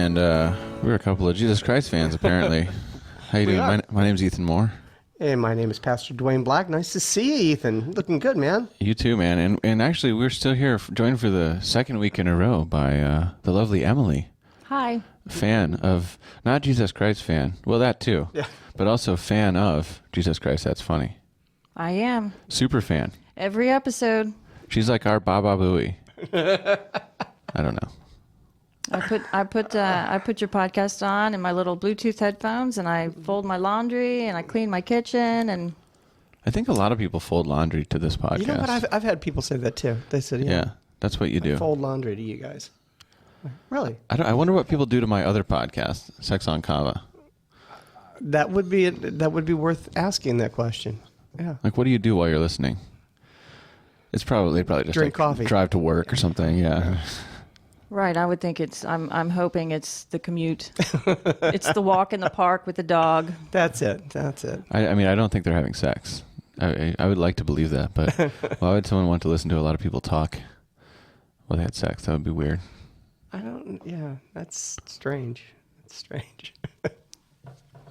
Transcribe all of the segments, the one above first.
And we're a couple of Jesus Christ fans, apparently. How you doing? My name's Ethan Moore. Hey, my name is Pastor Dwayne Black. Nice to see you, Ethan. Looking good, man. You too, man. And actually, we're still here, joined for the second week in a row by the lovely Emily. Hi. Fan of, not Jesus Christ fan, well, that too. Yeah. But also fan of Jesus Christ, That's Funny. I am. Super fan. Every episode. She's like our Baba Booey. I don't know. I put your podcast on in my little Bluetooth headphones, and I fold my laundry, and I clean my kitchen, and I think a lot of people fold laundry to this podcast. You know what? I've had people say that too. They said, yeah, that's what you do. I fold laundry to you guys. Really? I wonder what people do to my other podcast, Sex on Kava. That would be worth asking that question. Yeah. Like, what do you do while you're listening? It's probably just drink coffee, drive to work or something. Yeah. right. I would think I'm hoping it's the commute. It's the walk in the park with the dog. That's it. I mean, I don't think they're having sex. I would like to believe that, but why would someone want to listen to a lot of people talk while they had sex? That would be weird. Yeah, that's strange. That's strange.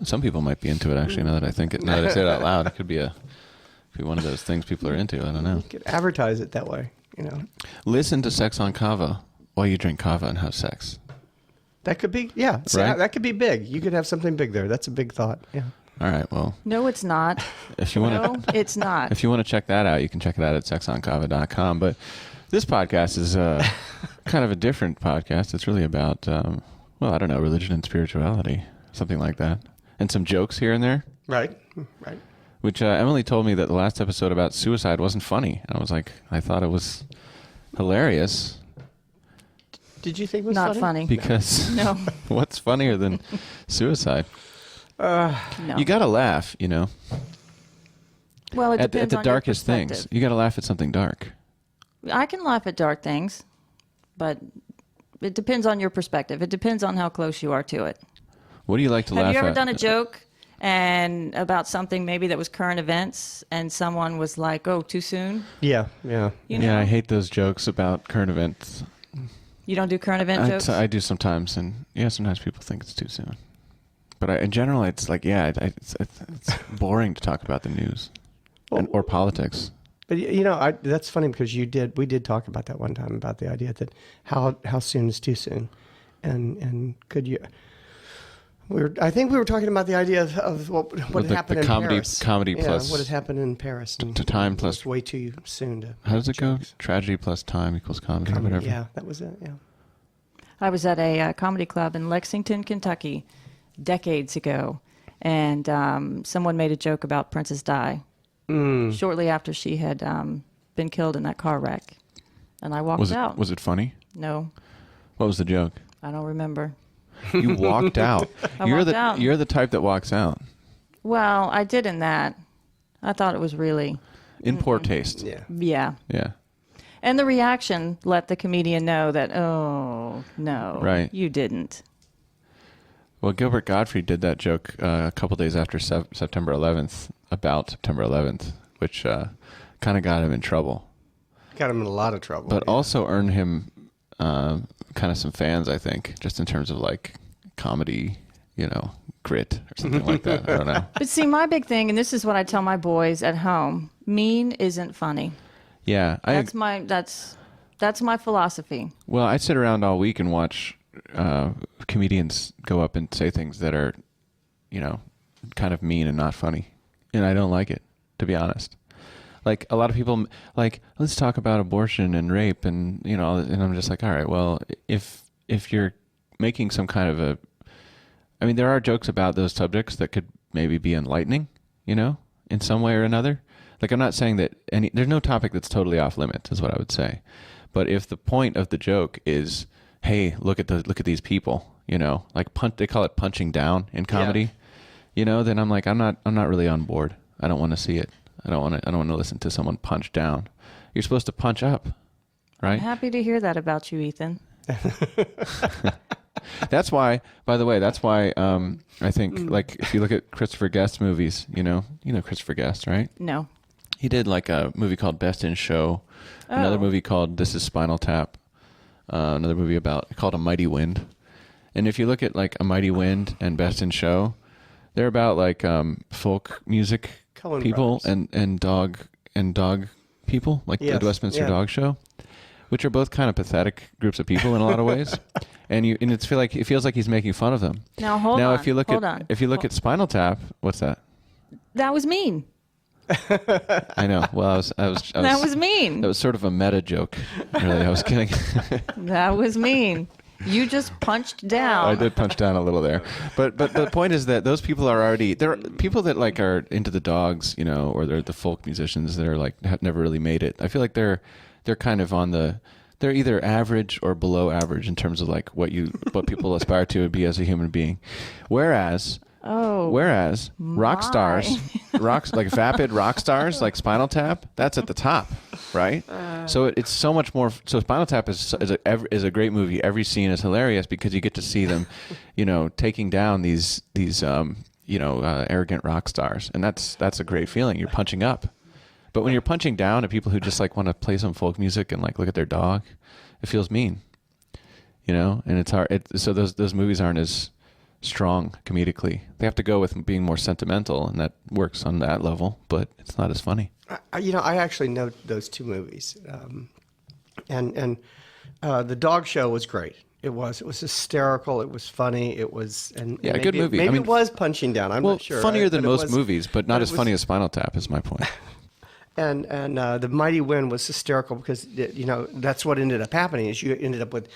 Some people might be into it, actually, now that I think it. Now that I say it out loud, it could be one of those things people are into. I don't know. You could advertise it that way, you know. Listen to Sex on Kava while you drink kava and have sex. That could be, yeah. See, right? That could be big. You could have something big there. That's a big thought. Yeah. All right. Well. No, it's not. If you want No, it's not. If you want to check that out, you can check it out at sexonkava.com. But this podcast is kind of a different podcast. It's really about, well, I don't know, religion and spirituality, something like that, and some jokes here and there. Right. Which Emily told me that the last episode about suicide wasn't funny. And I was like, I thought it was hilarious. Did you think it was not funny? Because no. What's funnier than suicide? No. You got to laugh, you know. Well, it depends at the on your darkest things. perspective. You got to laugh at something dark. I can laugh at dark things, but it depends on your perspective. It depends on how close you are to it. What do you like to laugh at? Have you ever done a joke and about something maybe that was current events, and someone was like, "Oh, too soon"? Yeah. You know? Yeah, I hate those jokes about current events. You don't do current event jokes? I do sometimes, and yeah, sometimes people think it's too soon. But in general, it's like, yeah, it's boring to talk about the news or politics. But you know, that's funny because we did talk about that one time, about the idea that how soon is too soon, and could you? I think we were talking about the idea of what had happened in Paris. Comedy plus what had happened in Paris. Time plus. It was way too soon to. How does it jokes. go? Tragedy plus time equals comedy, or whatever. Yeah, that was it. Yeah. I was at a comedy club in Lexington, Kentucky, decades ago, and someone made a joke about Princess Di shortly after she had been killed in that car wreck, and I walked out. Was it funny? No. What was the joke? I don't remember. You walked out. Walked out. You're the type that walks out. Well, I did in that. I thought it was really in poor taste. Yeah. And the reaction let the comedian know that, oh, no, right. You didn't. Well, Gilbert Gottfried did that joke a couple days after September 11th, about September 11th, which kind of got him in trouble. Got him in a lot of trouble. But also earned him kind of some fans, I think, just in terms of like comedy, you know, grit or something like that. I don't know. But see, my big thing, and this is what I tell my boys at home, mean isn't funny. Yeah. That's my philosophy. Well, I sit around all week and watch comedians go up and say things that are, you know, kind of mean and not funny. And I don't like it, to be honest. Like, a lot of people, like, let's talk about abortion and rape and, you know, and I'm just like, all right, well, if you're making some kind of I mean, there are jokes about those subjects that could maybe be enlightening, you know, in some way or another. Like, I'm not saying that there's no topic that's totally off limits, is what I would say. But if the point of the joke is, hey, look at these people, you know, like they call it punching down in comedy, you know, then I'm like, I'm not really on board. I don't want to see it. I don't want to listen to someone punch down. You're supposed to punch up, right? I'm happy to hear that about you, Ethan. That's why, by the way, I think, like, if you look at Christopher Guest movies, you know Christopher Guest, right? No. He did like a movie called Best in Show, another movie called This Is Spinal Tap, another movie called A Mighty Wind. And if you look at like A Mighty Wind and Best in Show, they're about like folk music Coen people Brothers. and dog people, like Yes, the Westminster yeah. Dog Show, which are both kind of pathetic groups of people in a lot of ways. And it feels like he's making fun of them. Now hold Now, on. if you look hold on. at Spinal Tap, what's that? That was mean. I know. Well, That was mean. That was sort of a meta joke. Really, I was kidding. That was mean. You just punched down. I did punch down a little there, but the point is that those people are already there. Are people that like are into the dogs, you know, or they're the folk musicians that are like have never really made it. I feel like they're kind of on the. They're either average or below average in terms of like what people aspire to be as a human being, whereas rock stars, like vapid rock stars like Spinal Tap, that's at the top, right? So it's so much more. So Spinal Tap is a great movie. Every scene is hilarious because you get to see them, you know, taking down these arrogant rock stars, and that's a great feeling. You're punching up. But when you're punching down at people who just like want to play some folk music and like look at their dog, it feels mean, you know. And it's hard. So those movies aren't as strong comedically. They have to go with being more sentimental, and that works on that level. But it's not as funny. I actually know those two movies, and the Dog Show was great. It was hysterical. It was funny. It was A good movie. Maybe I mean, it was punching down. I'm not sure. Funnier right? than But most movies, but not as funny as Spinal Tap. Is my point. And the Mighty Wind was hysterical because that's what ended up happening is you ended up with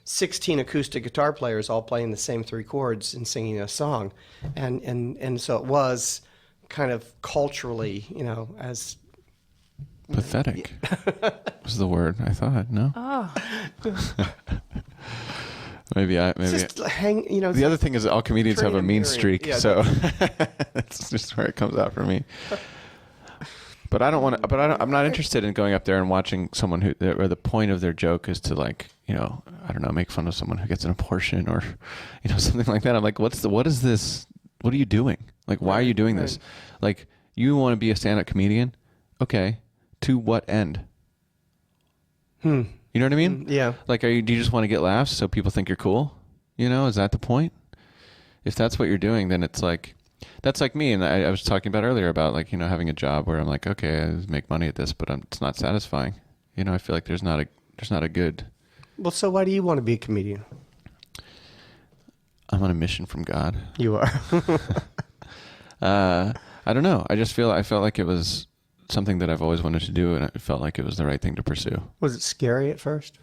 16 acoustic guitar players all playing the same three chords and singing a song, and so it was kind of culturally as pathetic was the word I thought. No. Oh. Maybe. Just The other thing is all comedians have a mean streak, Yeah, so that's just where it comes out for me. But I don't want to. But I'm not interested in going up there and watching someone where the point of their joke is to like, I don't know, make fun of someone who gets an abortion or, something like that. I'm like, what is this? What are you doing? Like, why are you doing this? Like, you want to be a stand-up comedian? Okay, to what end? You know what I mean? Yeah. Like, do you just want to get laughs so people think you're cool? Is that the point? If that's what you're doing, then it's like. That's like me, and I was talking about earlier about like having a job where I'm like, okay, I make money at this, but it's not satisfying. I feel like there's not a good. Well, so why do you want to be a comedian? I'm on a mission from God. You are. I don't know. I felt like it was something that I've always wanted to do, and it felt like it was the right thing to pursue. Was it scary at first?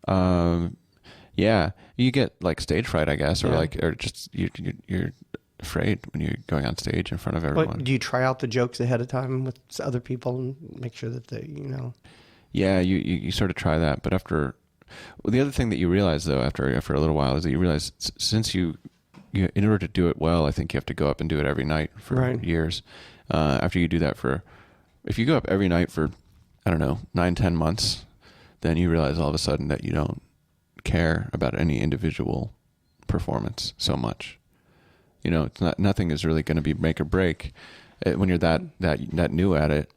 Yeah, you get like stage fright, I guess, or Yeah. or just you're afraid when you're going on stage in front of everyone. But do you try out the jokes ahead of time with other people and make sure that they, Yeah, you sort of try that, but the other thing that you realize though after a little while is that you realize since you in order to do it well, I think you have to go up and do it every night for years. After you do that if you go up every night for, I don't know, 9-10 months, then you realize all of a sudden that you don't care about any individual performance so much. It's nothing is really going to be make or break when you're that new at it,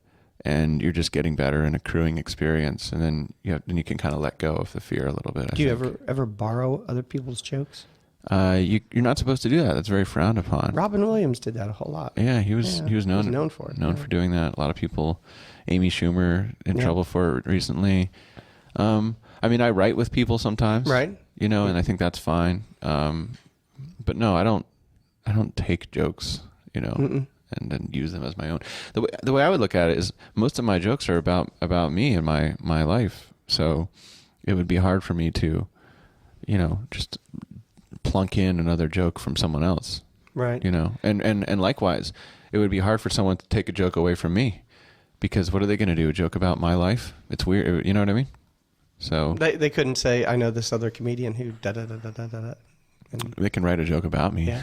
and you're just getting better and accruing experience, and then you can kind of let go of the fear a little bit. Do you ever borrow other people's jokes? You're not supposed to do that. That's very frowned upon. Robin Williams did that a whole lot. Yeah, he was known for it. Known for doing that. A lot of people, Amy Schumer in trouble for it recently. I mean, I write with people sometimes, right? And I think that's fine. But no, I don't take jokes, and then use them as my own. The way I would look at it is most of my jokes are about me and my life. So it would be hard for me to, just plunk in another joke from someone else. Right. And likewise, it would be hard for someone to take a joke away from me, because what are they going to do? A joke about my life? It's weird. You know what I mean? So they couldn't say, I know this other comedian who da da da da da da. They can write a joke about me. Yeah.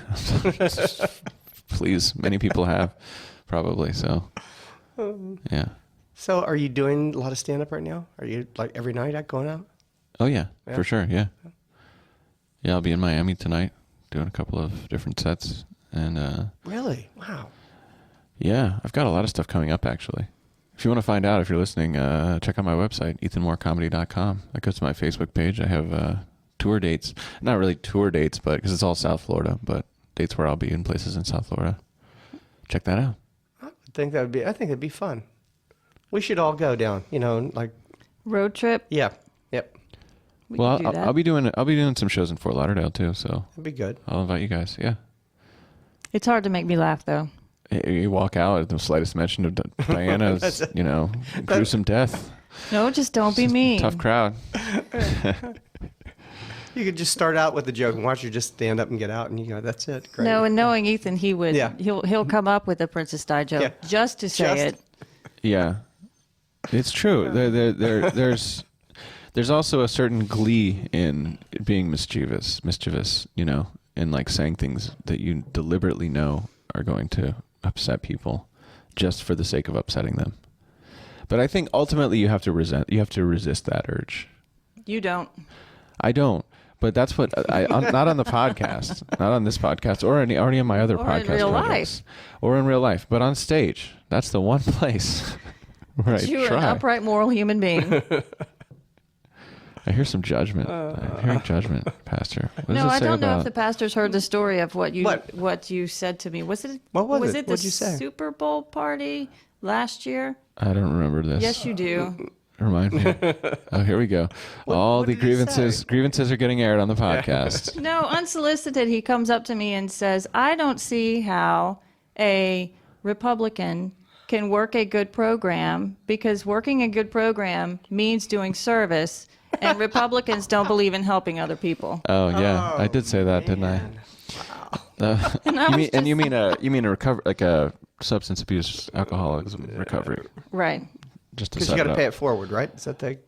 Please. Many people have, probably. So, yeah. So are you doing a lot of stand-up right now? Are you like every night going out? Oh, yeah, for sure. Yeah. Yeah, I'll be in Miami tonight doing a couple of different sets. And Really? Wow. Yeah, I've got a lot of stuff coming up, actually. If you want to find out, if you're listening, check out my website, ethanmorecomedy.com. That goes to my Facebook page. I have tour dates. Not really tour dates, but because it's all South Florida, but dates where I'll be in places in South Florida. Check that out. I think that'd be fun. We should all go down, like Road trip. yeah. Yep. We Well, can do that. I'll be doing some shows in Fort Lauderdale too, so That'd be good. I'll invite you guys. Yeah. It's hard to make me laugh, though. You walk out at the slightest mention of Diana's, gruesome death. No, just don't be mean. Tough crowd. You could just start out with a joke and watch you just stand up and get out, and that's it. Great. No, and knowing Ethan, Yeah. he'll come up with a Princess Di joke Yeah. just to say it. Yeah, it's true. There's also a certain glee in being mischievous, and like saying things that you deliberately know are going to upset people just for the sake of upsetting them. But I think ultimately you have to resist that urge. You don't. I don't. But that's what not on the podcast, not on this podcast, or any of my other Or in podcast real projects, or in real life, but on stage. That's the one place where You're I an try. upright, moral human being. I hear some judgment. I'm hearing judgment, Pastor. What does No, it I say don't know about? if the pastors heard the story of what What? you said to me. Was it? What was it? it the What'd you say? Super Bowl party last year? I don't remember this. Yes, you do. Remind me. Oh, here we go. All what the did he say? grievances are getting aired on the podcast. No, unsolicited, he comes up to me and says, "I don't see how a Republican can work a good program because working a good program means doing service, and Republicans don't believe in helping other people." Oh yeah, I did say that, didn't I? And I was You mean a recovery, like a substance abuse, alcoholism recovery, right. just to Because set you got it to up. pay it forward, right? Is that the?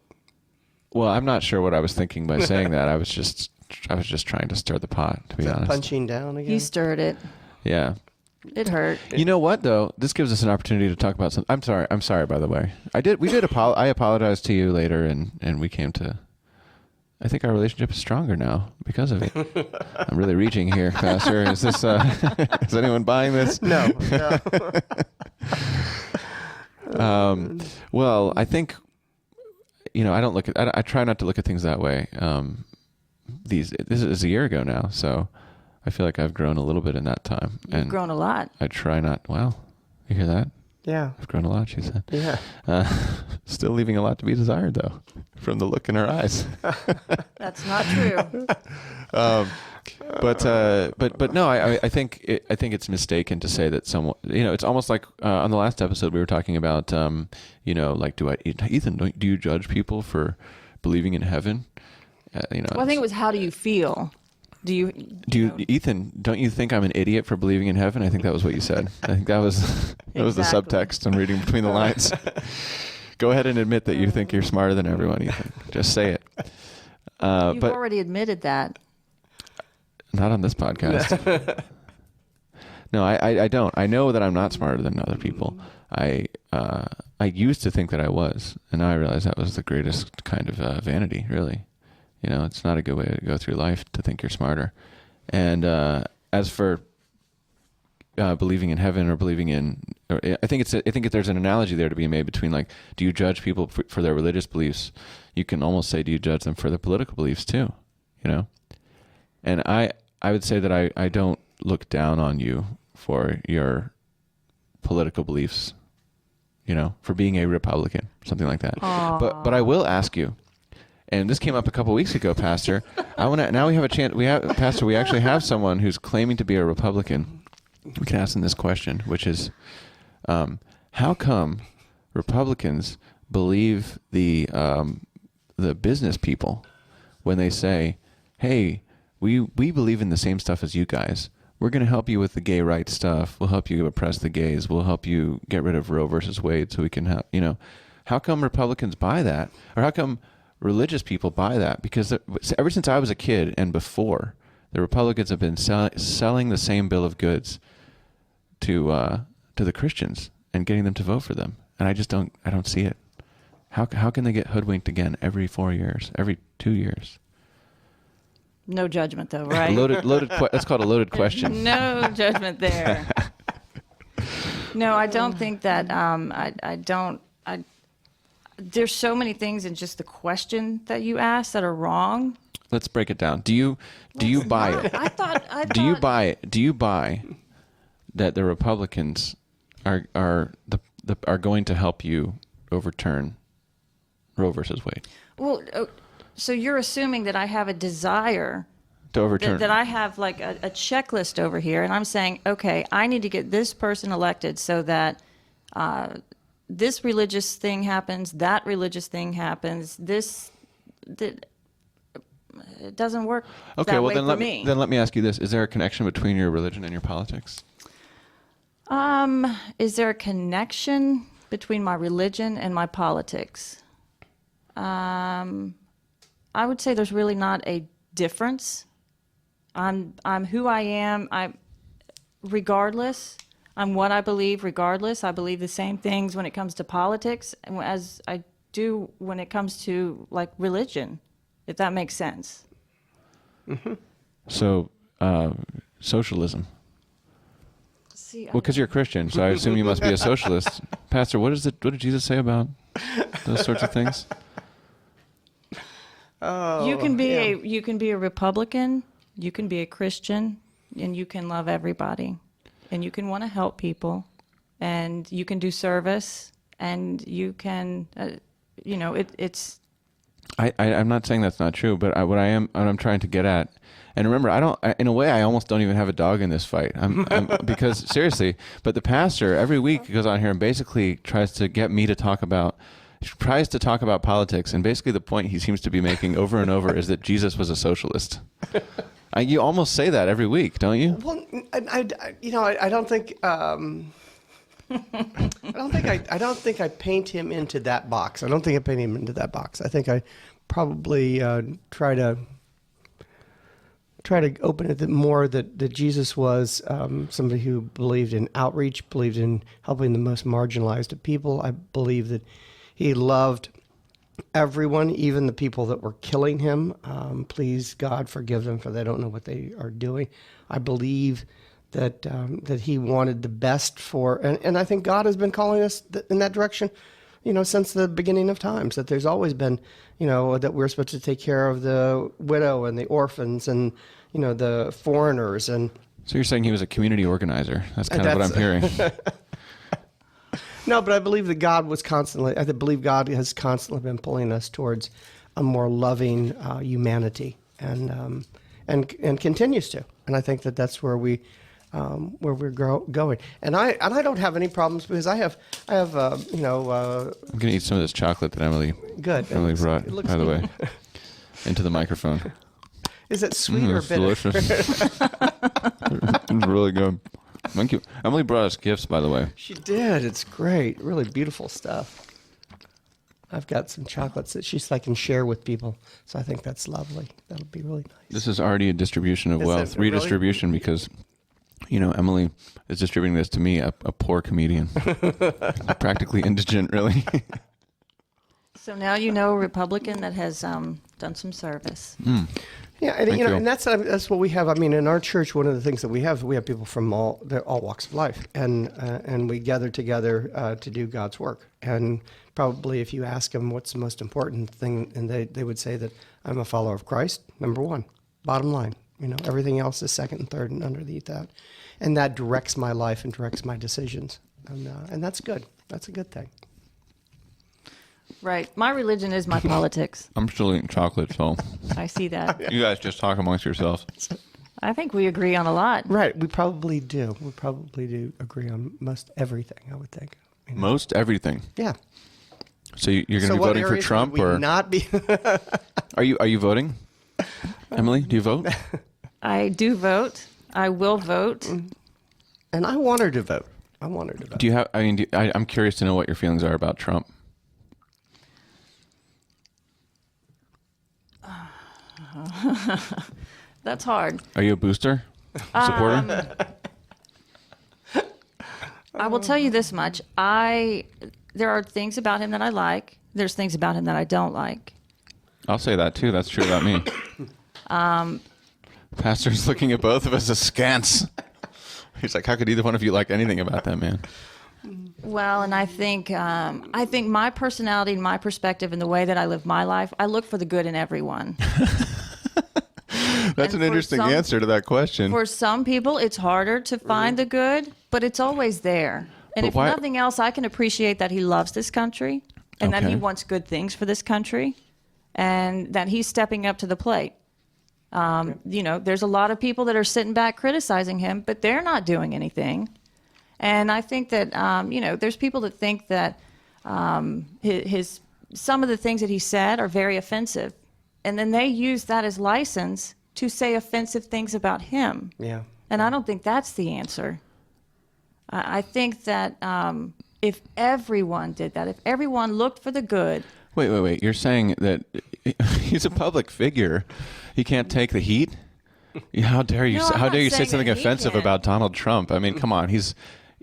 Well, I'm not sure what I was thinking by saying that. I was just trying to stir the pot, to be Is that honest. punching down again? He stirred it. Yeah. It hurt. You know what though? This gives us an opportunity to talk about something. I'm sorry. By the way, I apologized to you later, and we came to. I think our relationship is stronger now because of it. I'm really reaching here, Pastor. Is this? Is anyone buying this? No. Well, I think, I try not to look at things that way. This is a year ago now, so I feel like I've grown a little bit in that time. You've grown a lot. I try not. Wow, you hear that? Yeah. I've grown a lot, she said. Yeah. Still leaving a lot to be desired, though, from the look in her eyes. That's not true. But no, I think it's mistaken to say that someone, it's almost like on the last episode we were talking about, like, Ethan, do you judge people for believing in heaven? Well, I think it was, how do you feel? Ethan, don't you think I'm an idiot for believing in heaven? I think that was what you said. I think that was the Exactly. subtext. I'm reading between the lines. Go ahead and admit that you think you're smarter than everyone, Ethan. Just say it. You've But already admitted that. not on this podcast. No, I don't. I know that I'm not smarter than other people. I used to think that I was, and now I realize that was the greatest kind of vanity, really. It's not a good way to go through life to think you're smarter. And as for believing in heaven or believing in, I think there's an analogy there to be made between, like, do you judge people for their religious beliefs? You can almost say, do you judge them for their political beliefs too? And I would say that I don't look down on you for your political beliefs, for being a Republican, something like that. Aww. But I will ask you. And this came up a couple weeks ago, Pastor. Now we have a chance. Pastor, we actually have someone who's claiming to be a Republican. We can ask them this question, which is, how come Republicans believe the business people when they say, "Hey, we believe in the same stuff as you guys. We're going to help you with the gay rights stuff. We'll help you oppress the gays. We'll help you get rid of Roe versus Wade, so we can have How come Republicans buy that, or how come religious people buy that? Because ever since I was a kid and before, the Republicans have been selling the same bill of goods to the Christians and getting them to vote for them. And I don't see it. How can they get hoodwinked again every 4 years, every 2 years? No judgment, though, right? That's called a loaded question. No judgment there. No, I don't think that. There's so many things in just the question that you asked that are wrong. let's break it down. Do you buy it? I thought. Do you buy that the Republicans are going to help you overturn Roe versus Wade? Well, so you're assuming that I have a desire To overturn that I have like a checklist over here, and I'm saying, okay, I need to get this person elected so that this religious thing happens, that religious thing happens. It doesn't work. Okay, that well way then for me. then let me ask you this: is there a connection between your religion and your politics? Is there a connection between my religion and my politics? I would say there's really not a difference. I'm who I am. Regardless. I'm what I believe. Regardless, I believe the same things when it comes to politics as I do when it comes to like religion, if that makes sense. Mm-hmm. So, socialism. See, Well, because you're a Christian, so I assume you must be a socialist. Pastor, what did Jesus say about those sorts of things? Oh, you can be yeah. you can be a Republican, you can be a Christian, and you can love everybody, and you can want to help people, and you can do service, and you can, it's. I'm not saying that's not true, but what I'm trying to get at, and remember, in a way, I almost don't even have a dog in this fight. Because seriously, but the pastor every week goes on here and basically tries to get me to talk about politics, and basically the point he seems to be making over and over is that Jesus was a socialist. You almost say that every week, don't you? Well, I don't think. I don't think I paint him into that box. I don't think I paint him into that box. I think I probably try to open it more that Jesus was somebody who believed in outreach, believed in helping the most marginalized of people. I believe that he loved everyone, even the people that were killing him. Please, God, forgive them, for they don't know what they are doing. I believe that he wanted the best for, and I think God has been calling us in that direction, since the beginning of times, that there's always been, that we're supposed to take care of the widow and the orphans and, the foreigners. And So you're saying he was a community organizer. That's kind of what I'm hearing. No, but I believe that I believe God has constantly been pulling us towards a more loving humanity, and continues to. And I think that that's where we're going. And I don't have any problems, because I have I'm going to eat some of this chocolate that Emily brought, by the way, into the microphone. Is it sweet or It's bitter? delicious. It's really good. Thank you. Emily brought us gifts, by the way. She did. It's great. Really beautiful stuff. I've got some chocolates that I can share with people. So I think that's lovely. That'll be really nice. This is already a distribution of wealth, really? redistribution, because, Emily is distributing this to me, a poor comedian. Practically indigent, really. So now you know a Republican that has done some service. Yeah, and Thank you. and that's what we have. I mean, in our church, one of the things that we have people from all walks of life, and we gather together to do God's work. And probably, if you ask them what's the most important thing, and they would say that I'm a follower of Christ, number one, bottom line. Everything else is second and third and underneath that, and that directs my life and directs my decisions, and that's good. That's a good thing. Right. My religion is my politics. I'm still eating chocolate, so I see that. you guys just talk amongst yourselves. I think we agree on a lot. Right. We probably do. We probably do agree on most everything, I would think. Most everything. Yeah. So you're going to be voting for Trump, would we or not be? are you voting? Emily, do you vote? I do vote. I will vote. And I want her to vote. Do you have? I'm curious to know what your feelings are about Trump. That's hard. Are you a booster? Supporter? I will tell you this much. There are things about him that I like. There's things about him that I don't like. I'll say that too. That's true about me. Pastor's looking at both of us askance. He's like, how could either one of you like anything about that man? Well, and I think my personality and my perspective and the way that I live my life, I look for the good in everyone. That's And an for interesting some- answer to that question. For some people, it's harder to find the good, but it's always there. And But if why- nothing else, I can appreciate that he loves this country and that he Okay. wants good things for this country and that he's stepping up to the plate. There's a lot of people that are sitting back criticizing him, but they're not doing anything. And I think that, there's people that think that some of the things that he said are very offensive. And then they use that as license to say offensive things about him. Yeah. And I don't think that's the answer. I think that if everyone did that, if everyone looked for the good. Wait. You're saying that he's a public figure. He can't take the heat? How dare you? No, I'm How not dare you say saying something that he offensive can't. about Donald Trump? I mean, come on.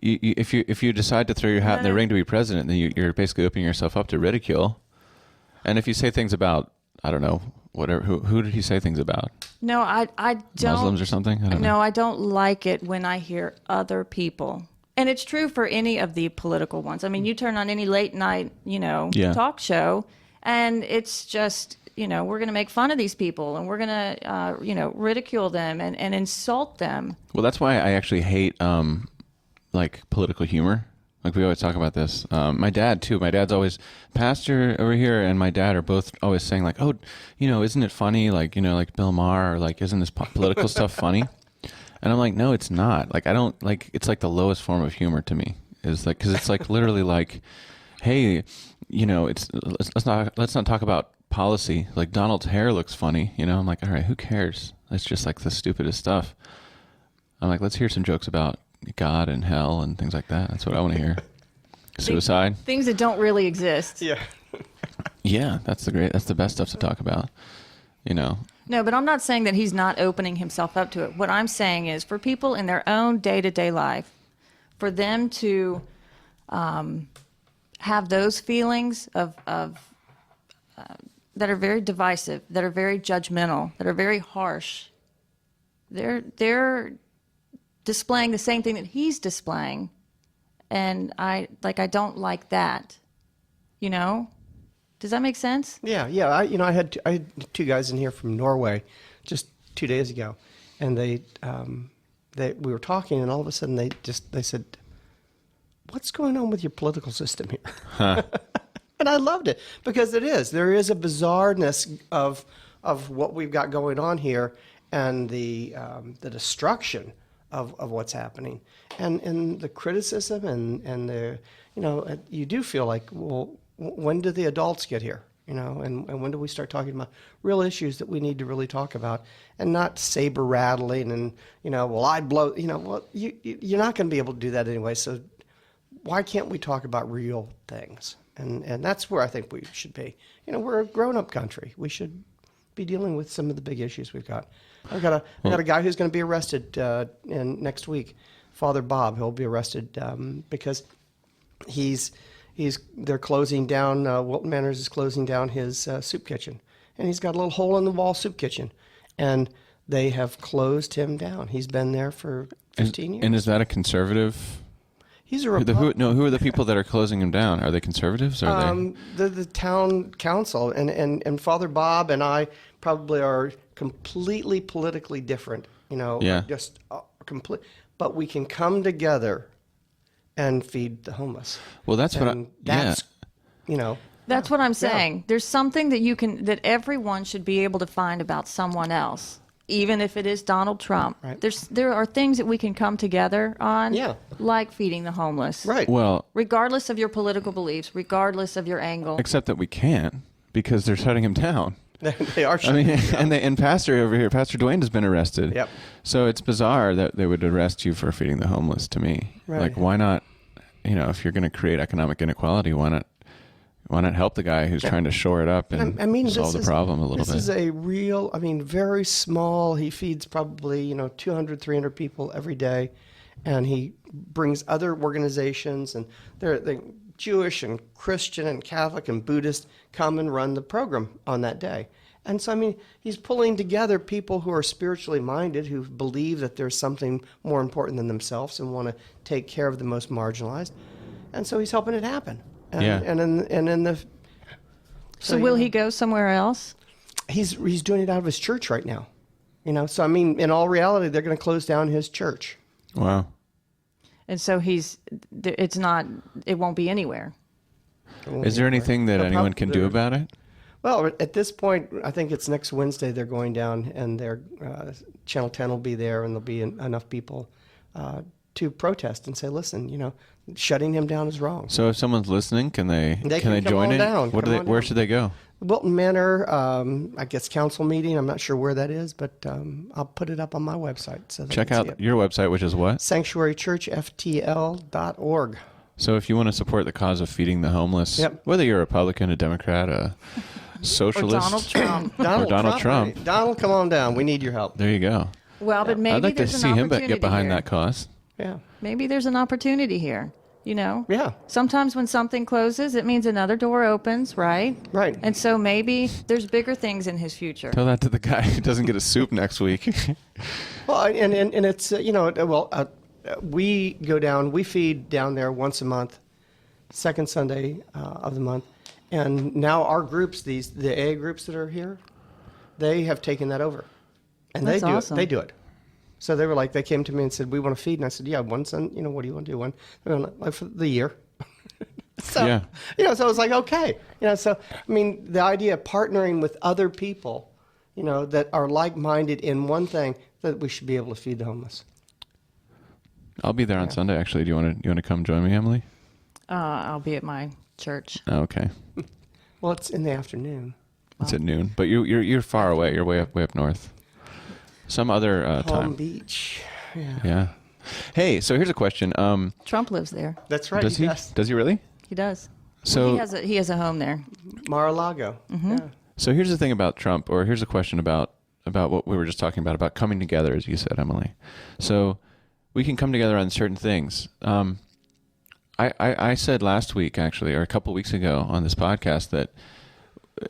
If you decide to throw your hat in the ring to be president, then you're basically opening yourself up to ridicule. And if you say things about, I don't know, whatever, who did he say things about? No, I don't. Muslims or something? I don't know. No, I don't like it when I hear other people. And it's true for any of the political ones. I mean, you turn on any late night, Yeah. talk show, and it's just, we're going to make fun of these people and we're going to, ridicule them and insult them. Well, that's why I actually hate like political humor. Like we always talk about this. My dad too. My dad's always pastor over here, and my dad are both always saying like, "Oh, isn't it funny? Like like Bill Maher, or like, isn't this political stuff funny?" And I'm like, "No, it's not. Like I don't like. It's like the lowest form of humor to me. Is like because it's like literally like, hey, it's let's not talk about policy. Like Donald's hair looks funny. I'm like, all right, who cares? It's just like the stupidest stuff. I'm like, let's hear some jokes about God and hell and things like that. That's what I want to hear. Suicide. Things that don't really exist. Yeah. Yeah, that's the best stuff to talk about. No, but I'm not saying that he's not opening himself up to it. What I'm saying is for people in their own day-to-day life, for them to have those feelings of that are very divisive, that are very judgmental, that are very harsh, they're displaying the same thing that he's displaying. And I don't like that. Does that make sense? Yeah. I had two guys in here from Norway just 2 days ago, and we were talking, and all of a sudden they said, "What's going on with your political system here?" Huh. And I loved it because there is a bizarreness of what we've got going on here, and the destruction of what's happening, and the criticism and the you do feel like, well, when do the adults get here? And when do we start talking about real issues that we need to really talk about, and not saber rattling and well, I'd blow well, you're not going to be able to do that anyway. So why can't we talk about real things? And that's where I think we should be. We're a grown-up country. We should be dealing with some of the big issues we've got. I got a guy who's going to be arrested next week, Father Bob. He'll be arrested because they're closing down. Wilton Manors is closing down his soup kitchen, and he's got a little hole in the wall soup kitchen, and they have closed him down. He's been there for 15 years. And is that a conservative? He's a who are the people that are closing him down? Are they conservatives? Or are they? The town council and Father Bob and I probably are completely politically different. Yeah. Just complete. But we can come together and feed the homeless. Well, that's what That's what I'm saying. There's something that everyone should be able to find about someone else, even if it is Donald Trump. Right. There are things that we can come together on, Yeah. like feeding the homeless. Right. Well, Regardless of your political beliefs, regardless of your angle. except that we can't because they're shutting him down. They are. I mean, and Pastor over here, Pastor Dwayne has been arrested. Yep. So it's bizarre that they would arrest you for feeding the homeless. To me, Right. like, why not? If you're going to create economic inequality, why not help the guy who's trying to shore it up and solve the problem a little bit? This is a real, very small. He feeds probably 200, 300 people every day, and he brings other organizations, and they're Jewish and Christian and Catholic and Buddhist come and run the program on that day. And so, he's pulling together people who are spiritually minded, who believe that there's something more important than themselves and want to take care of the most marginalized. And so he's helping it happen. And, Yeah. So will he go somewhere else? He's doing it out of his church right now. So I mean, in all reality, they're going to close down his church. Wow. And so it won't be anywhere. Is there anything that anyone can do about it? Well, at this point, I think it's next Wednesday they're going down, and their Channel 10 will be there, and there'll be enough people to protest and say, listen, shutting him down is wrong. So if someone's listening, can they come join on in? down. Where should they go? Wilton Manor, I guess council meeting. I'm not sure where that is, but I'll put it up on my website. So check out your website, which is what? sanctuarychurchftl.org. So if you want to support the cause of feeding the homeless, whether you're a Republican, a Democrat, a socialist, Or Donald Trump. Donald Trump. Donald, come on down. We need your help. There you go. Well, but maybe I'd like to there's an see him opportunity get behind here. that cause. Yeah. Maybe there's an opportunity here. Yeah. Sometimes when something closes, it means another door opens, right? Right. And so maybe there's bigger things in his future. Tell that to the guy who doesn't get a soup next week. Well, and it's we go down. We feed down there once a month, second Sunday of the month, and now our groups, the AA groups that are here, they have taken that over, and That's they do awesome. it. They do it. So they came to me and said, we want to feed. And I said, yeah, one Sunday, what do you want to do? One, like for the year. So, Yeah. So it's like, okay. So, I mean, the idea of partnering with other people, that are like-minded in one thing, that we should be able to feed the homeless. I'll be there on Sunday, actually. Do you want to come join me, Emily? I'll be at my church. Oh, okay. Well, it's in the afternoon. It's at noon, but you're far away. You're way up north. Some other Palm time. Beach. Yeah. Yeah. Hey, so here's a question. Trump lives there. That's right. Does he? Does. Does he really? He does. So He has a home there. Mar-a-Lago. Mm-hmm. Yeah. So here's the thing about Trump, or here's a question about what we were just talking about coming together, as you said, Emily. So we can come together on certain things. I said last week, actually, or a couple weeks ago on this podcast that,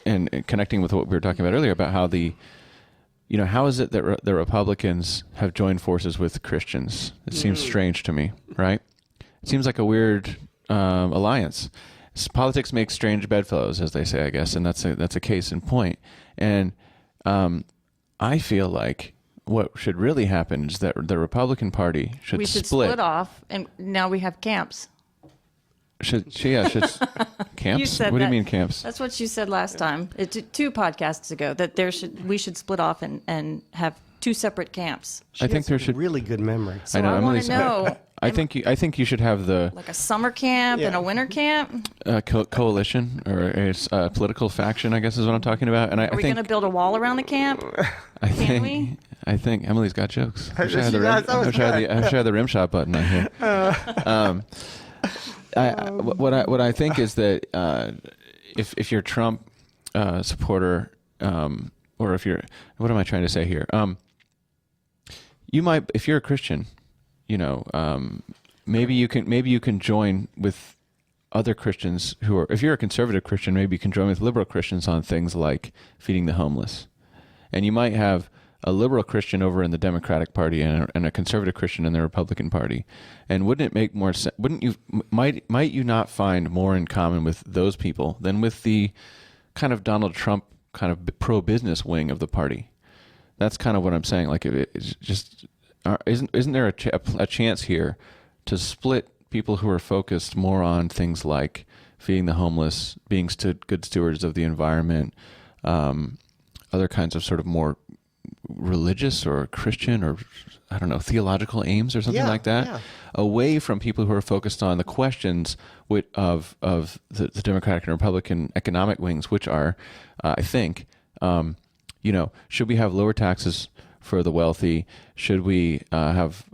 and connecting with what we were talking about earlier about how how is it that the Republicans have joined forces with Christians? It seems strange to me, right? It seems like a weird alliance. Politics makes strange bedfellows, as they say, I guess, and that's a case in point. And I feel like what should really happen is that the Republican Party should We should split. split off, and now we have camps. Should camps? You said What do you that. mean camps? That's what you said last time. Two podcasts ago that we should split off and have two separate camps. I think there should. Really good memory. So I know. I want Emily's- to know. I think you should have the Like a summer camp and Yeah. a winter camp. coalition or a political faction, I guess is what I'm talking about. And I Are we think going to build a wall around the camp? Can we? I think Emily's got jokes. I wish I She had the does. That was I wish I had the rim shot button on here. What I think is that if you're a Trump supporter, or if you're, what am I trying to say here? You might, if you're a Christian, maybe you can join with other Christians who are. If you're a conservative Christian, maybe you can join with liberal Christians on things like feeding the homeless, and you might have a liberal Christian over in the Democratic Party and a conservative Christian in the Republican Party. And wouldn't it make more sense? Wouldn't you might you not find more in common with those people than with the kind of Donald Trump kind of pro-business wing of the party? That's kind of what I'm saying. Like, it's just isn't there a chance here to split people who are focused more on things like feeding the homeless, being good stewards of the environment, other kinds of sort of more religious or Christian or, I don't know, theological aims or something like that, away from people who are focused on the questions of the Democratic and Republican economic wings, which are, I think, should we have lower taxes for the wealthy? Should we have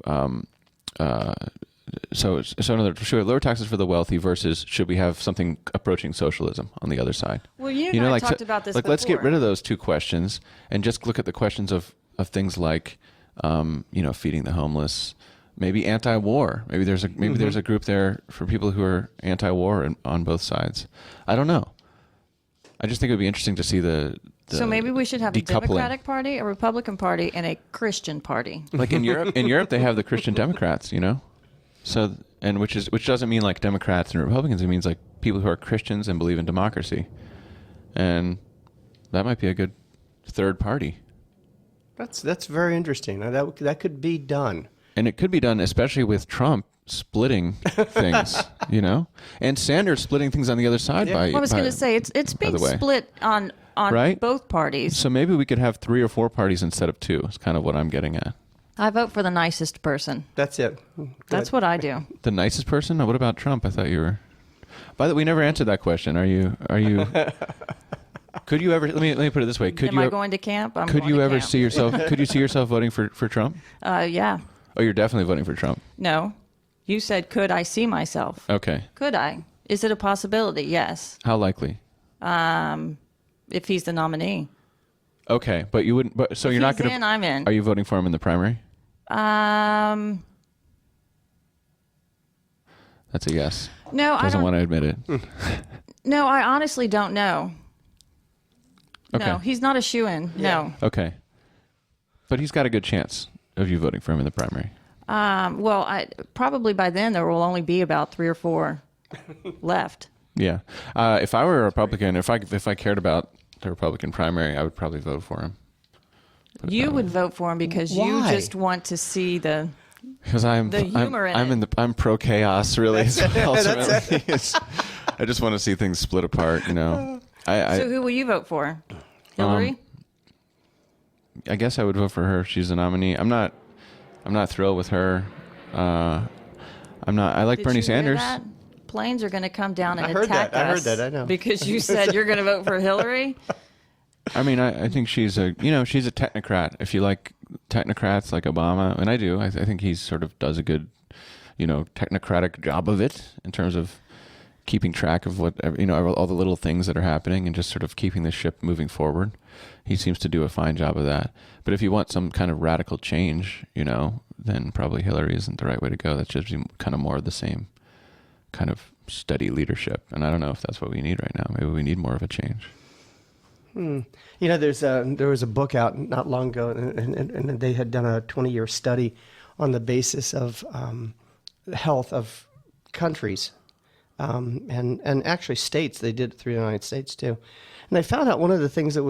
so in other words, should we have lower taxes for the wealthy versus should we have something approaching socialism on the other side? Well, you and I talked about this Let's get before. rid of those two questions and just look at the questions of things like, feeding the homeless, maybe anti-war. Maybe there's a group there for people who are anti-war on both sides. I don't know. I just think it would be interesting to see the So maybe we should have a decoupling. Democratic Party, a Republican Party, and a Christian Party. Like in Europe they have the Christian Democrats, So, and which doesn't mean like Democrats and Republicans. It means like people who are Christians and believe in democracy, and that might be a good third party. That's very interesting. That could be done. And it could be done, especially with Trump splitting things, and Sanders splitting things on the other side. Yeah. Well, I was going to say it's being split on right? both parties. So maybe we could have 3 or 4 parties instead of 2. It's kind of what I'm getting at. I vote for the nicest person. That's it. That's what I do. The nicest person? What about Trump? I thought you were. By the way, we never answered that question. Are you? Could you ever? Let me put it this way. Could Am you? I going to camp? I'm Could going you to ever camp. see yourself? Could you see yourself voting for Trump? Yeah. Oh, you're definitely voting for Trump. No. You said, could I see myself? Okay. Could I? Is it a possibility? Yes. How likely? If he's the nominee. Okay, but you wouldn't. But so If you're not he's going in, to. I'm in. Are you voting for him in the primary? That's a yes. No, I Doesn't don't. want to admit it. No, I honestly don't know. Okay. No, he's not a shoo-in. No. Okay. But he's got a good chance of you voting for him in the primary. Well, probably by then there will only be about 3 or 4 left. Yeah. If I were a Republican, if I cared about the Republican primary, I would probably vote for him. You would vote for him because you Why? just want to see the Because the humor in it. I'm pro chaos really. That's Ultimately, I just want to see things split apart. So who will you vote for? Hillary? I guess I would vote for her if she's the nominee. I'm not thrilled with her. I'm not. I like Did Bernie you hear Sanders. that? Planes are going to come down and I heard attack that. I heard us that. I know. because you said you're going to vote for Hillary. I mean, I think she's a technocrat. If you like technocrats like Obama, and I do, I think he sort of does a good, technocratic job of it in terms of keeping track of what, all the little things that are happening and just sort of keeping the ship moving forward. He seems to do a fine job of that. But if you want some kind of radical change, then probably Hillary isn't the right way to go. That's just kind of more of the same kind of steady leadership. And I don't know if that's what we need right now. Maybe we need more of a change. There was a book out not long ago, and they had done a 20-year study on the basis of the health of countries, and actually states. They did it through the United States too, and they found out one of the things that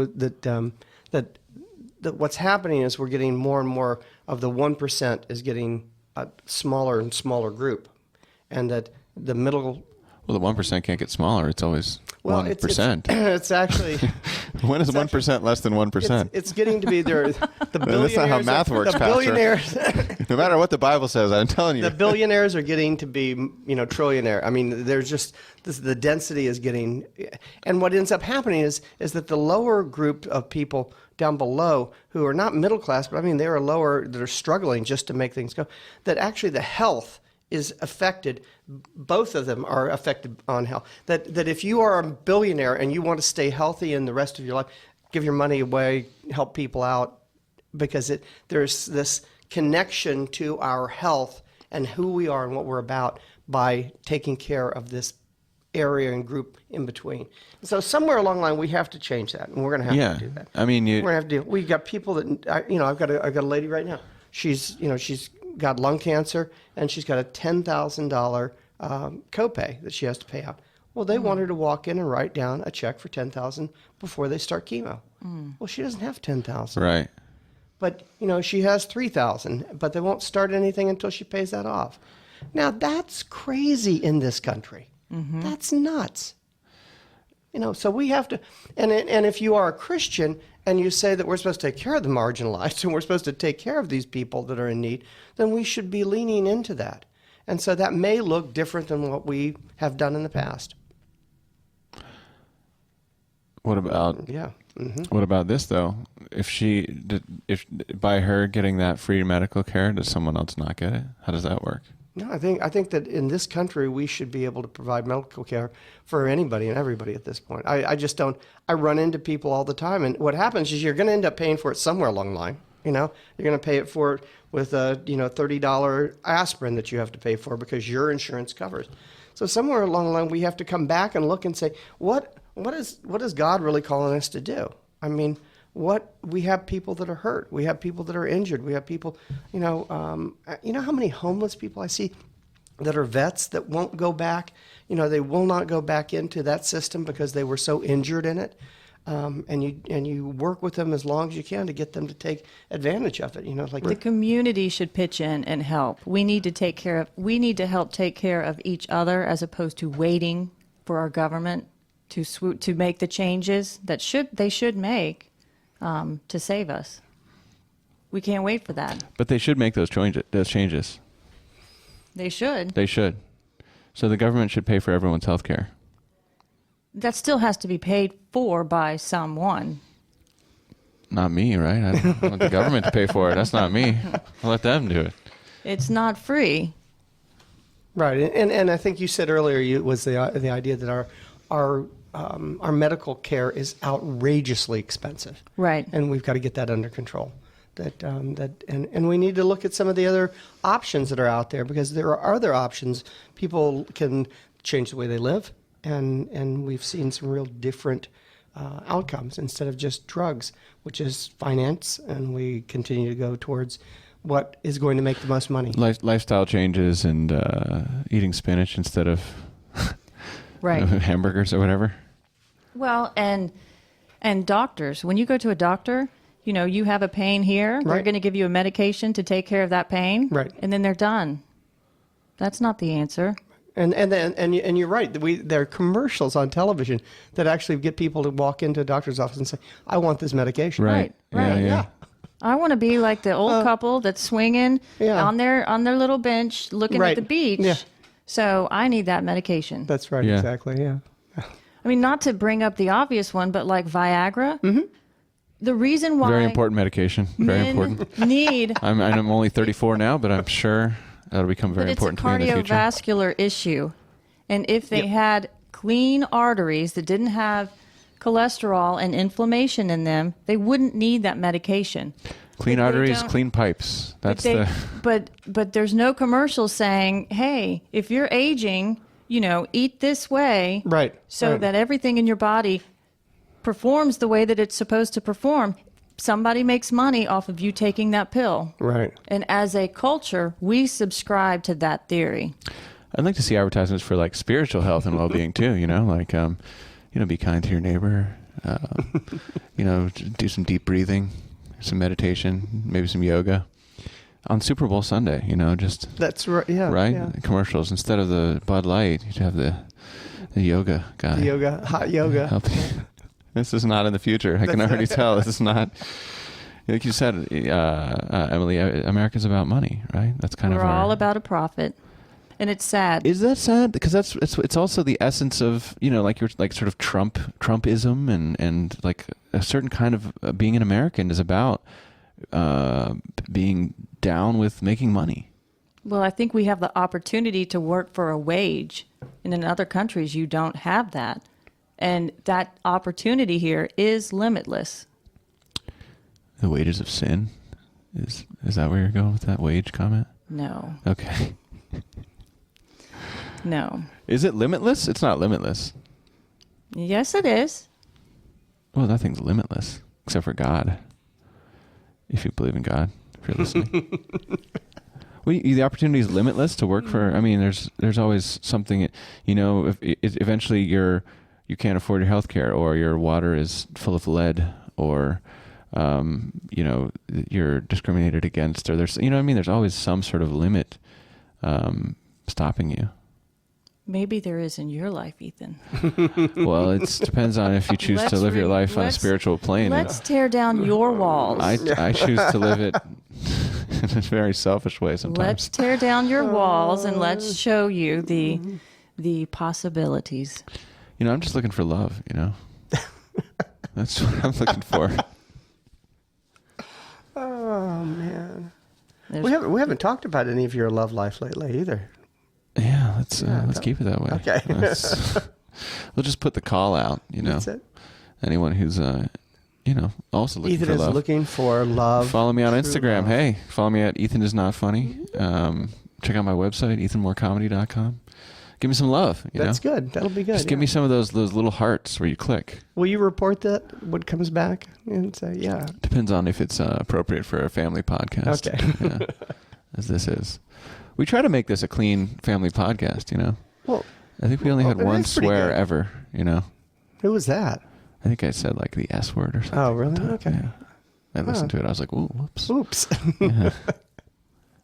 what's happening is we're getting more and more of the 1% is getting a smaller and smaller group, and that the middle. Well, the 1% can't get smaller. It's always 1%. It's actually. When is 1% less than 1%? It's getting to be there. The billionaires. That's not how math works, The Pastor. billionaires. No matter what the Bible says, I'm telling you. The billionaires are getting to be, trillionaire. I mean, there's just the density is getting, and what ends up happening is that the lower group of people down below who are not middle class, but I mean they are lower, that are struggling just to make things go. That actually the health is affected. Both of them are affected on health. That if you are a billionaire and you want to stay healthy in the rest of your life, give your money away, help people out, because there's this connection to our health and who we are and what we're about by taking care of this area and group in between. So somewhere along the line, we have to change that, and we're going to have to do that. I mean, we're going to have to do. We got people that I've got a lady right now. She's got lung cancer, and she's got a $10,000 copay that she has to pay out. Well, they want her to walk in and write down a check for $10,000 before they start chemo. Well, she doesn't have $10,000. Right. But, she has $3,000, but they won't start anything until she pays that off. Now, that's crazy in this country. Mm-hmm. That's nuts. So we have to, and if you are a Christian and you say that we're supposed to take care of the marginalized and we're supposed to take care of these people that are in need, then we should be leaning into that. And so that may look different than what we have done in the past. What about What about this though? If by her getting that free medical care, does someone else not get it? How does that work? No, I think that in this country we should be able to provide medical care for anybody and everybody at this point. I just don't. I run into people all the time, and what happens is you're going to end up paying for it somewhere along the line. You're going to pay it for it with a $30 aspirin that you have to pay for because your insurance covers. So somewhere along the line we have to come back and look and say what is God really calling us to do? I mean, we have people that are hurt. We have people that are injured. We have people, how many homeless people I see that are vets that won't go back. They will not go back into that system because they were so injured in it. and you work with them as long as you can to get them to take advantage of it. Like The community should pitch in and help. We need to help take care of each other as opposed to waiting for our government to make the changes that they should make to save us. We can't wait for that. But they should make those changes. They should. They should. So the government should pay for everyone's health care. That still has to be paid for by someone. Not me, right? I don't want the government to pay for it. That's not me. I'll let them do it. It's not free. Right, and I think you said earlier was the idea that our medical care is outrageously expensive. Right. And we've got to get that under control. And we need to look at some of the other options that are out there, because there are other options. People can change the way they live, and we've seen some real different outcomes instead of just drugs, which is finance, and we continue to go towards what is going to make the most money. Lifestyle changes and eating spinach instead of Right. hamburgers or whatever. Well, and doctors, when you go to a doctor, you have a pain here. Right. They're going to give you a medication to take care of that pain. Right. And then they're done. That's not the answer. And you're right. There are commercials on television that actually get people to walk into a doctor's office and say, "I want this medication." Right. Yeah. I want to be like the old couple that's swinging Yeah. on their little bench looking Right. at the beach. Yeah. So I need that medication. That's right. Yeah. Exactly. Yeah. I mean, not to bring up the obvious one, but like Viagra. Mm-hmm. The reason why Very important medication. Very men important. need I'm only 34 now, but I'm sure that'll become very important to me in the It's a future. cardiovascular issue. And if they had clean arteries that didn't have cholesterol and inflammation in them, they wouldn't need that medication. Clean But they arteries, don't- clean pipes. That's But there's no commercial saying, hey, if you're aging, eat this way. Right. So right. that everything in your body performs the way that it's supposed to perform. Somebody makes money off of you taking that pill. Right. And as a culture, we subscribe to that theory. I'd like to see advertisements for like spiritual health and well-being too. Like be kind to your neighbor. Do some deep breathing, some meditation, maybe some yoga on Super Bowl Sunday. Just That's right. Yeah. right Yeah. commercials instead of the Bud Light. You'd have the yoga guy. The hot yoga. Help you. This is not in the future. I can already tell. This is not. Like you said, Emily, America's about money, right? That's kind We're of all about a profit. And it's sad. Is that sad? Because it's also the essence of like sort of Trumpism and like a certain kind of being an American is about being down with making money. Well, I think we have the opportunity to work for a wage. And in other countries, you don't have that. And that opportunity here is limitless. The wages of sin is that where you're going with that wage comment? No. Okay. No. Is it limitless? It's not limitless. Yes, it is. Well, nothing's limitless except for God. If you believe in God, if you're listening. The opportunity is limitless to work for. I mean, there's always something. If eventually you can't afford your health care, or your water is full of lead, or you're discriminated against, or there's always some sort of limit stopping you. Maybe there is in your life, Ethan. Well, it depends on if you choose to live your life on a spiritual plane. Let's tear down your walls. I choose to live it in a very selfish way sometimes. Let's tear down your walls and let's show you the possibilities. I'm just looking for love, That's what I'm looking for. Oh man. There's- We haven't talked about any of your love life lately either. Yeah, let's keep it that way. Okay. We'll just put the call out, That's it. Anyone who's also looking Ethan for is love. looking for love. Follow me on true Instagram. love. Hey, follow me at Ethan is not funny. Check out my website, ethanmorecomedy.com. Give me some love. That's good. That'll be good. Just give me some of those little hearts where you click. Will you report that what comes back and say, yeah? Depends on if it's appropriate for a family podcast. Okay. Yeah, as this is. We try to make this a clean family podcast, Well, I think we only had Well, one that's pretty swear good. ever, who was that? I think I said like the S word or something. Oh, really? Okay. Yeah. I listened to it. I was like, ooh, whoops. Oops. Yeah.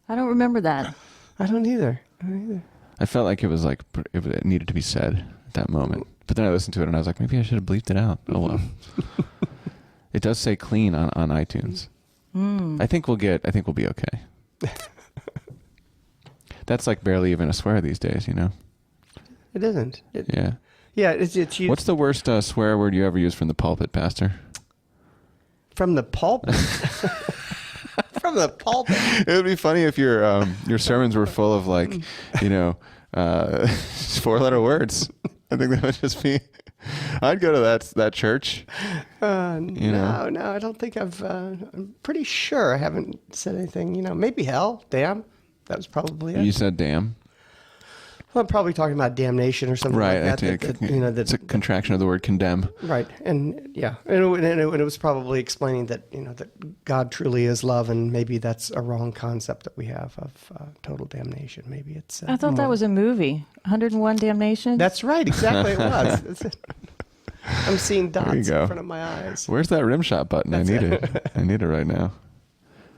I don't remember that. I don't either. I felt like it was like it needed to be said at that moment. But then I listened to it and I was like, maybe I should have bleeped it out. Oh well. It does say clean on iTunes. I think we'll be okay. That's like barely even a swear these days, you know? It isn't. Yeah. Yeah, it's used. What's the worst swear word you ever used from the pulpit, Pastor? From the pulpit? From the pulpit? It would be funny if your sermons were full of like, you know, 4-letter words. I think that would just be... I'd go to that church. No, I don't think I'm pretty sure I haven't said anything. You know, maybe hell, damn. That was probably it. You said damn. Well, I'm probably talking about damnation or something Right. like that. It's a contraction of the word condemn. Right, and yeah, and it was probably explaining that, you know, that God truly is love, and maybe that's a wrong concept that we have of total damnation. Maybe it's. I thought that was a movie, 101 Damnation. That's right, exactly. It was. That's it. I'm seeing dots in front of my eyes. Where's that rim shot button? I need it. I need it right now.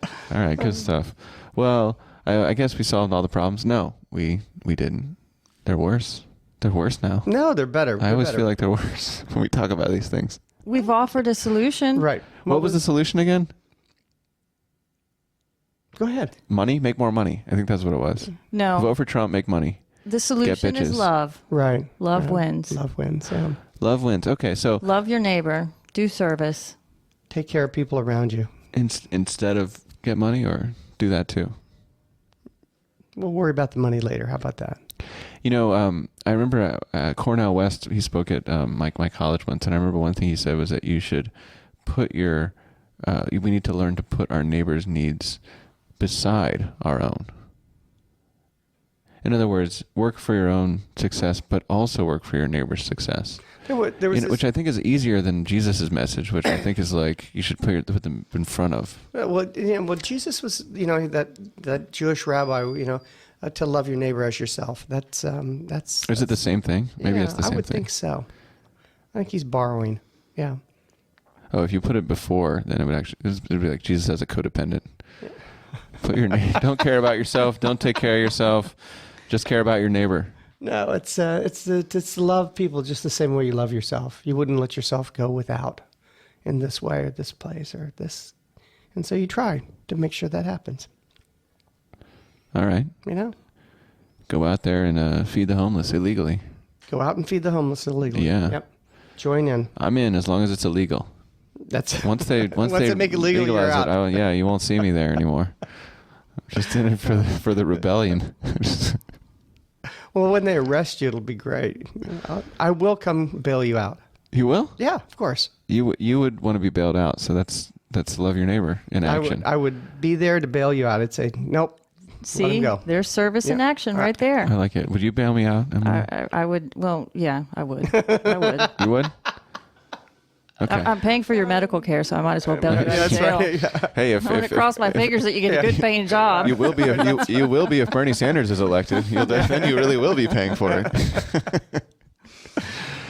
All right, good stuff. Well, I guess we solved all the problems. No, we didn't. They're worse. They're worse now. No, they're better. I always feel like they're worse when we talk about these things. We've offered a solution. Right. What was the solution again? Go ahead. Money? Make more money. I think that's what it was. No. Vote for Trump, make money. The solution is bitches. love. Right. Love wins. Love wins. Yeah. Love wins. Okay, so Love your neighbor. Do service. Take care of people around you. instead of get money, or do that too? We'll worry about the money later. How about that? You know, I remember Cornell West, he spoke at my college once, and I remember one thing he said was that you should put we need to learn to put our neighbor's needs beside our own. In other words, work for your own success, but also work for your neighbor's success. There was Which I think is easier than Jesus' message, which I think is like you should put them in front of. Well, Jesus was, that Jewish rabbi, to love your neighbor as yourself. That's. Is it the same thing? Maybe it's the same thing. I would think so. I think he's borrowing. Yeah. Oh, if you put it before, then it'd be like Jesus as a codependent. Yeah. Don't care about yourself. Don't take care of yourself. Just care about your neighbor. No, it's to love people just the same way you love yourself. You wouldn't let yourself go without in this way or this place or this. And so you try to make sure that happens. All right. Go out there and feed the homeless illegally. Go out and feed the homeless illegally. Yeah. Yep. Join in. I'm in as long as it's illegal. That's once they make it legal, legalize you're out. You won't see me there anymore. I'm just in it for the rebellion. Well, when they arrest you, it'll be great. I will come bail you out. You will? Yeah, of course. You would want to be bailed out, so that's love your neighbor in action. I would be there to bail you out. I'd say, nope. See, let him go. there's service in action right there. I like it. Would you bail me out, Emily? I would. Well, yeah, I would. I would. You would? Okay. I'm paying for your medical care, so I might as well bail you out of That's jail. right. Yeah. Hey, I'm going to cross my fingers that you get a good paying job. you will be you will be if Bernie Sanders is elected. Then you really will be paying for it.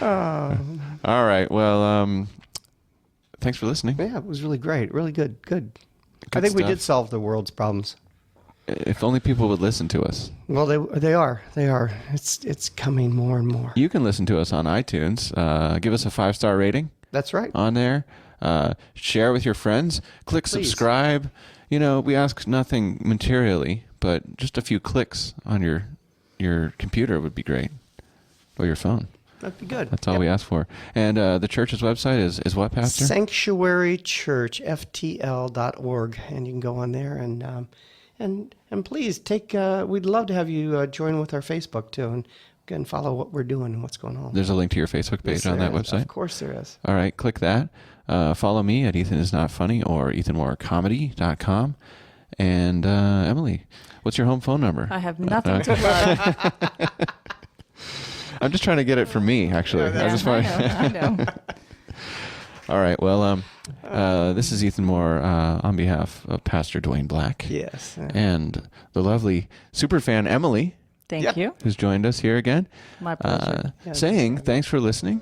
All right. Well, thanks for listening. Yeah, it was really great. Really good. I stuff. think we did solve the world's problems. If only people would listen to us. Well, they are. It's coming more and more. You can listen to us on iTunes. Give us a 5-star rating. That's right. On there. Share with your friends. Click Please. subscribe. We ask nothing materially, but just a few clicks on your computer would be great, or your phone. That'd be good. That's all we ask for. And the church's website is what, Pastor? sanctuarychurchftl.org, and you can go on there and please take. We'd love to have you join with our Facebook too, and again follow what we're doing and what's going on. There's a link to your Facebook page on that website. Of course there is. All right, click that. Follow me at Ethan is not funny or ethanmorecomedy.com. And Emily, what's your home phone number? I have nothing to plug. I'm just trying to get it for me, actually. I know. All right. Well, this is Ethan Moore on behalf of Pastor Dwayne Black. Yes. And the lovely superfan Emily. Thank you. Who's joined us here again. My pleasure. Saying thanks for listening.